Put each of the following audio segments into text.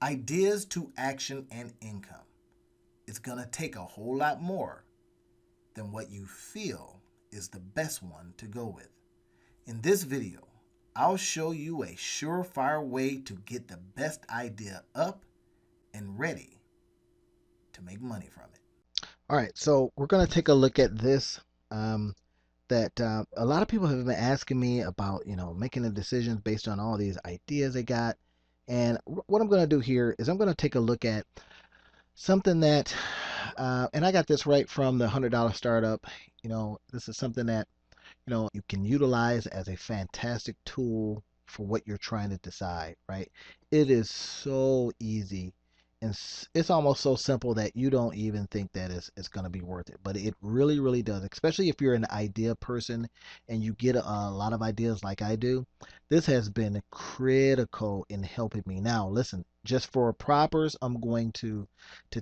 Ideas to action and income. It's going to take a whole lot more than what you feel is the best one to go with. In this video, I'll show you a surefire way to get the best idea up and ready to make money from it. All right, so we're going to take a look at this. That A lot of people have been asking me about, making the decisions based on all these ideas they got. And what I'm going to do here is I'm going to take a look at something that, and I got this right from the $100 startup. This is something that, you can utilize as a fantastic tool for what you're trying to decide, right? It is so easy and it's almost so simple that you don't even think that it's going to be worth it. But it really, really does, especially if you're an idea person and you get a lot of ideas like I do. This has been critical in helping me. Now, listen, just for propers, I'm going to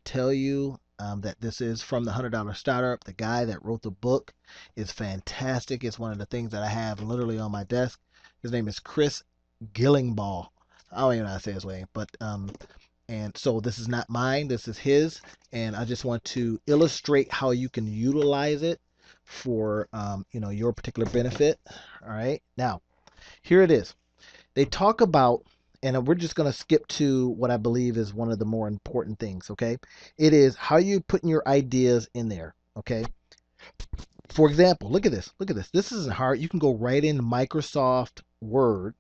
tell you that this is from the $100 startup. The guy that wrote the book is fantastic. It's one of the things that I have literally on my desk. His name is Chris Gillingball. I don't even know how to say his name, but and so this is not mine. This is his, and I just want to illustrate how you can utilize it for your particular benefit. All right, now here it is. They talk about, and we're just going to skip to what I believe is one of the more important things. Okay, it is how you putting your ideas in there. Okay, for example, look at this. Look at this. This isn't hard. You can go right in Microsoft Word,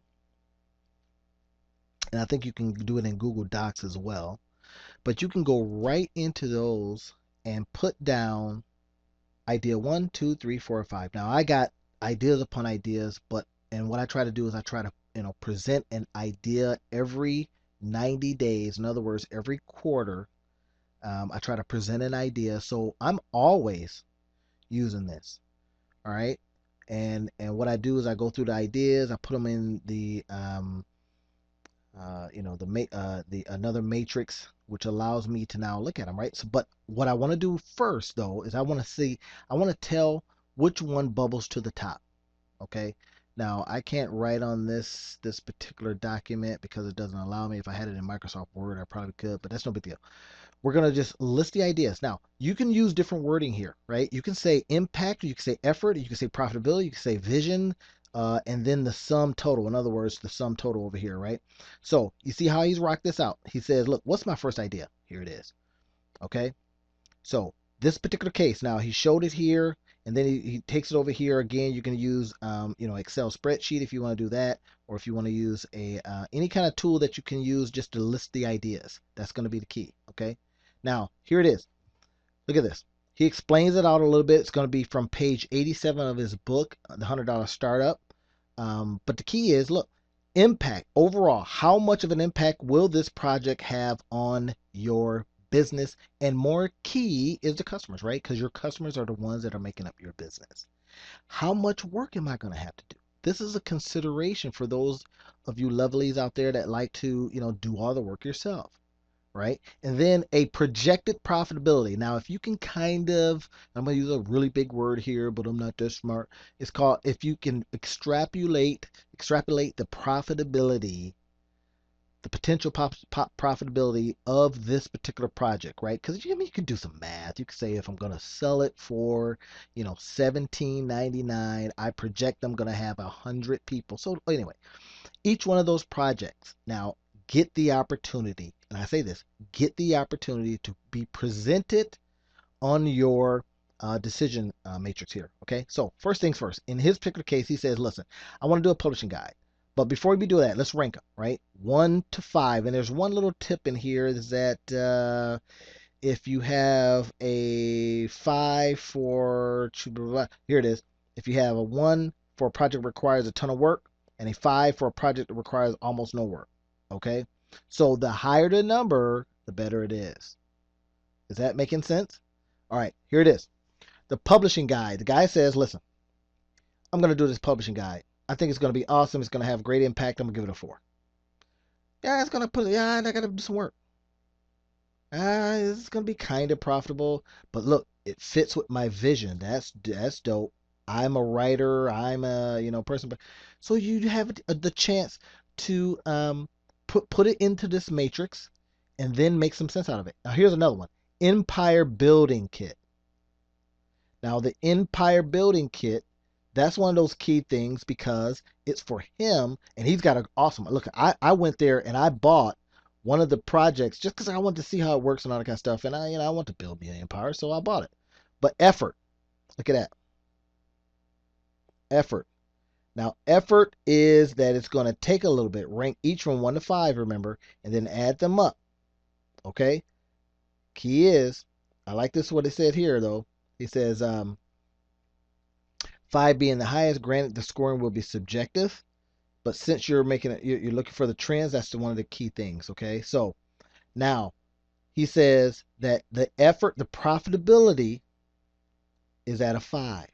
and I think you can do it in Google Docs as well. But you can go right into those and put down idea one, two, three, four, five. Now I got ideas upon ideas, but and what I try to do is I try to present an idea every 90 days. In other words, every quarter, I try to present an idea. So I'm always using this. All right. And what I do is I go through the ideas, I put them in the the another matrix, which allows me to now look at them, right? So, but what I want to do first though is I want to tell which one bubbles to the top. Okay. Now I can't write on this particular document because it doesn't allow me. If I had it in Microsoft Word, I probably could, but that's no big deal. We're going to just list the ideas. Now, you can use different wording here, right? You can say impact, you can say effort, you can say profitability, you can say vision, and then the sum total. In other words, the sum total over here, right? So you see how he's rocked this out. He says, look, what's my first idea? Here it is. Okay. So this particular case, now he showed it here, and then he takes it over here again. You can use, Excel spreadsheet if you want to do that, or if you want to use a any kind of tool that you can use just to list the ideas. That's going to be the key. Okay. Now here it is. Look at this. He explains it out a little bit. It's going to be from page 87 of his book, The $100 Startup. But the key is, look, impact overall. How much of an impact will this project have on your business? And more key is the customers, right? Because your customers are the ones that are making up your business. How much work am I going to have to do? This is a consideration for those of you lovelies out there that like to, do all the work yourself, right? And then a projected profitability. Now, if you can I'm going to use a really big word here, but I'm not that smart. It's called, if you can extrapolate the profitability, the potential profitability of this particular project, right? Because you can do some math. You can say if I'm going to sell it for, 17.99, I project I'm going to have 100 people. So anyway, each one of those projects now get the opportunity, and I say this, get the opportunity to be presented on your decision matrix here. Okay, so first things first. In his particular case, he says, listen, I want to do a publishing guide. But before we do that, let's rank them, right? 1 to 5. And there's one little tip in here is that if you have a 5 for, here it is. If you have a 1 for a project that requires a ton of work and a 5 for a project that requires almost no work, okay? So the higher the number, the better it is. Is that making sense? All right, here it is. The publishing guide. The guy says, listen, I'm going to do this publishing guide. I think it's going to be awesome. It's going to have great impact. I'm going to give it a 4. Yeah, it's going to put, yeah, I got to do some work. It's going to be kind of profitable, but look, it fits with my vision. That's dope. I'm a writer. I'm a, person. So you have the chance to put it into this matrix. and then make some sense out of it. Now, here's another one: Empire Building Kit. Now, the Empire Building Kit, that's one of those key things because it's for him, and he's got an awesome look. I went there and I bought one of the projects just because I wanted to see how it works and all that kind of stuff. And I want to build me an empire, so I bought it. But effort, look at that. Effort. Now, effort is that it's going to take a little bit. Rank each from 1 to 5, remember, and then add them up. Okay? Key is, I like this what it said here, though. It says 5 being the highest. Granted, the scoring will be subjective, but since you're making it, you're looking for the trends, that's one of the key things. Okay? So now he says that the effort, the profitability is at a 5.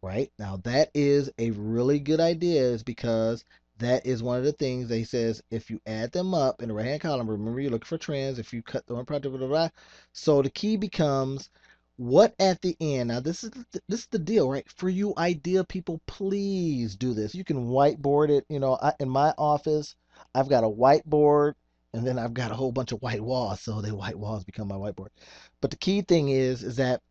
Right? Now that is a really good idea is because that is one of the things that he says if you add them up in the right hand column, remember you're looking for trends, if you cut the one product, blah, blah, blah. So the key becomes what at the end. Now this is the deal, right? For you idea people, please do this. You can whiteboard it. In my office, I've got a whiteboard and then I've got a whole bunch of white walls. So the white walls become my whiteboard. But the key thing is that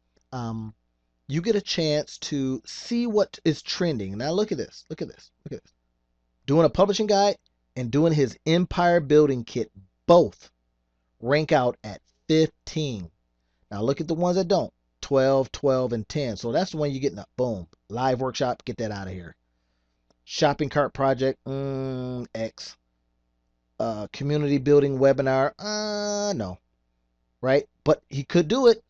you get a chance to see what is trending. Now look at this. Look at this. Look at this. Doing a publishing guide and doing his empire building kit both rank out at 15. Now look at the ones that don't. 12, 12, and 10. So that's the one you're getting up. Boom. Live workshop. Get that out of here. Shopping cart project. X. Community building webinar. No. Right? But he could do it.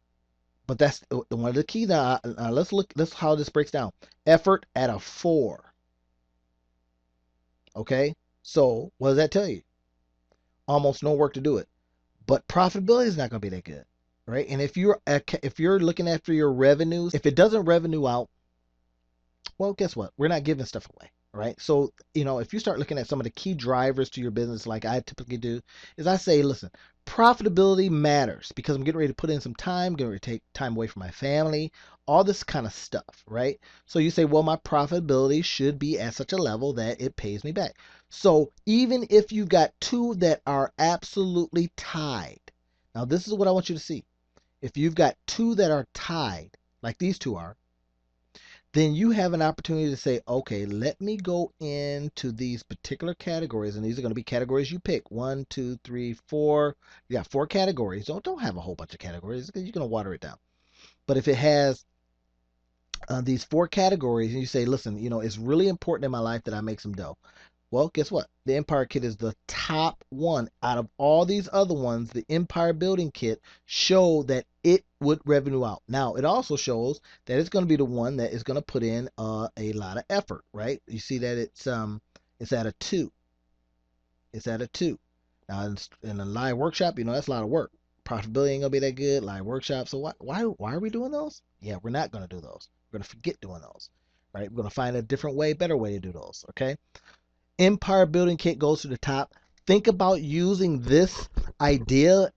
But that's one of the key. Now, let's look. Let's how this breaks down. Effort at a 4. Okay. So what does that tell you? Almost no work to do it. But profitability is not going to be that good, right? And if you're looking after your revenues, if it doesn't revenue out, well, guess what? We're not giving stuff away, right? So, if you start looking at some of the key drivers to your business, like I typically do, is I say, listen, profitability matters because I'm getting ready to put in some time, getting ready to take time away from my family, all this kind of stuff, right? So you say, well, my profitability should be at such a level that it pays me back. So even if you got two that are absolutely tied, now this is what I want you to see. If you've got two that are tied, like these two are, then you have an opportunity to say, okay, let me go into these particular categories, and these are going to be categories you pick. 1, 2, 3, 4. You got 4 categories. Don't have a whole bunch of categories because you're going to water it down. But if it has these 4 categories, and you say, listen, it's really important in my life that I make some dough. Well, guess what? The Empire Kit is the top one out of all these other ones. The Empire Building Kit showed that it would revenue out. Now, it also shows that it's going to be the one that is going to put in a lot of effort, right? You see that it's at a 2. It's at a 2. Now, in a live workshop, that's a lot of work. Profitability ain't gonna be that good. Live workshop. So why are we doing those? Yeah, we're not gonna do those. We're gonna forget doing those, right? We're gonna find a different way, better way to do those. Okay. Empire Building Kit goes to the top. Think about using this idea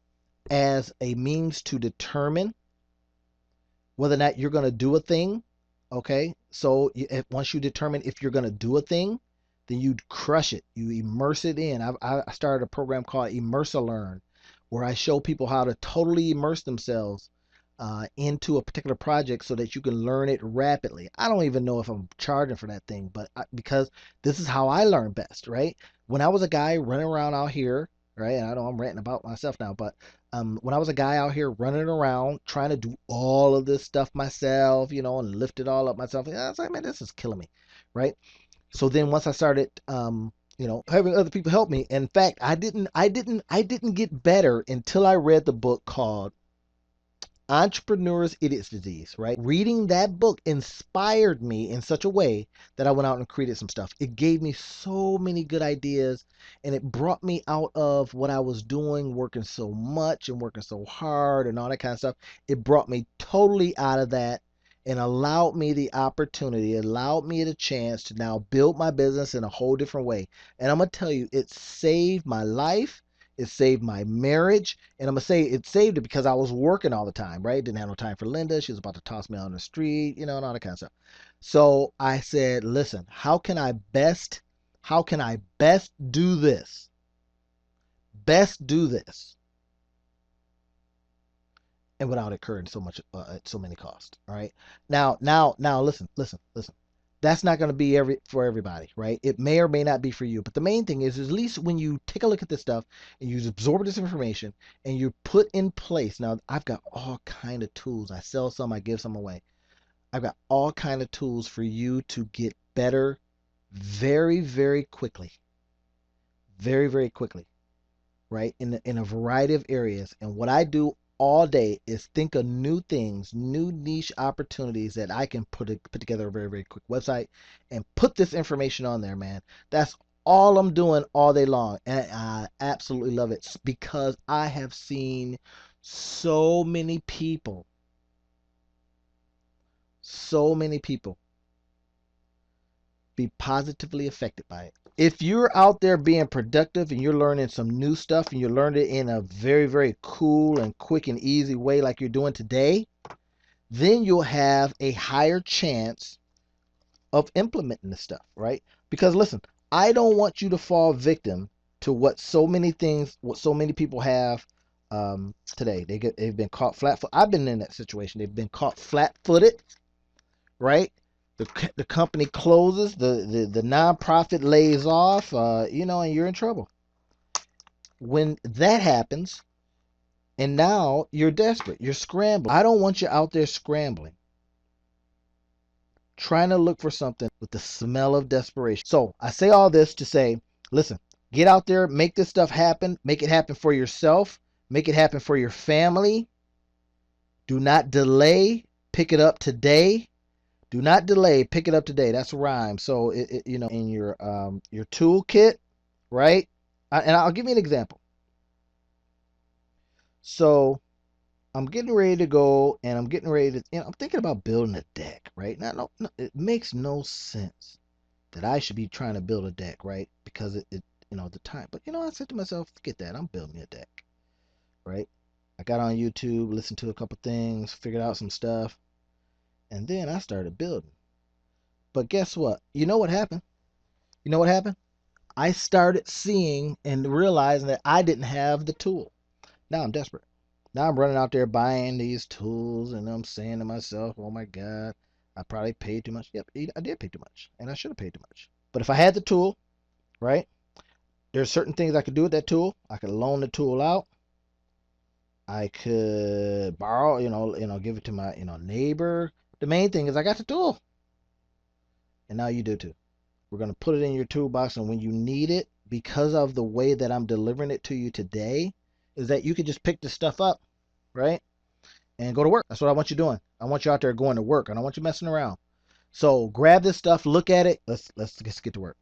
as a means to determine whether or not you're going to do a thing. Okay. So once you determine if you're going to do a thing, then you crush it. You immerse it in. I started a program called Immerse Learn, where I show people how to totally immerse themselves into a particular project so that you can learn it rapidly. I don't even know if I'm charging for that thing, but because this is how I learn best, right? When I was a guy running around out here, right? And I know I'm ranting about myself now, but when I was a guy out here running around trying to do all of this stuff myself, and lift it all up myself, I was like, man, this is killing me, right? So then once I started, having other people help me. In fact, I didn't get better until I read the book called Entrepreneur's Idiot's Disease, right? Reading that book inspired me in such a way that I went out and created some stuff. It gave me so many good ideas and it brought me out of what I was doing, working so much and working so hard and all that kind of stuff. It brought me totally out of that and allowed me the opportunity, allowed me the chance to now build my business in a whole different way. And I'm going to tell you, it saved my life. It saved my marriage. And I'm going to say it saved it because I was working all the time, right? Didn't have no time for Linda. She was about to toss me out on the street, and all that kind of stuff. So I said, listen, how can I best do this best do this and without incurring so many costs. All right. Now, listen. That's not going to be for everybody, right? It may or may not be for you. But the main thing is at least when you take a look at this stuff and you absorb this information and you put in place. Now, I've got all kind of tools. I sell some, I give some away. I've got all kind of tools for you to get better very, very quickly. Very, very quickly, right? In a variety of areas. And what I do all day is think of new things, new niche opportunities that I can put together a very, very quick website and put this information on there, man. That's all I'm doing all day long. And I absolutely love it because I have seen so many people, so many people be positively affected by it. If you're out there being productive and you're learning some new stuff and you learned it in a very, very cool and quick and easy way like you're doing today, then you'll have a higher chance of implementing this stuff, right? Because listen, I don't want you to fall victim to what so many people have today. They've been caught flat-footed. I've been in that situation. They've been caught flat-footed, right? The company closes, the nonprofit lays off, and you're in trouble. When that happens, and now you're desperate, you're scrambling. I don't want you out there scrambling, trying to look for something with the smell of desperation. So I say all this to say, listen, get out there, make this stuff happen, make it happen for yourself, make it happen for your family. Do not delay, pick it up today. Do not delay. Pick it up today. That's a rhyme. So in your toolkit, right? And I'll give you an example. So I'm getting ready to go, and I'm getting ready to. I'm thinking about building a deck, right? Now, no, it makes no sense that I should be trying to build a deck, right? Because the time. But I said to myself, forget that. I'm building me a deck, right? I got on YouTube, listened to a couple things, figured out some stuff, and then I started building. But guess what? You know what happened? You know what happened? I started seeing and realizing that I didn't have the tool. Now I'm desperate. Now I'm running out there buying these tools, and I'm saying to myself, oh my God, I probably paid too much. Yep, I did pay too much, and I should have paid too much. But if I had the tool, right, there's certain things I could do with that tool. I could loan the tool out. I could borrow, give it to my, neighbor. The main thing is I got the tool, and now you do too. We're going to put it in your toolbox, and when you need it, because of the way that I'm delivering it to you today, is that you can just pick this stuff up, right, and go to work. That's what I want you doing. I want you out there going to work. I don't want you messing around. So grab this stuff, look at it. Let's get to work.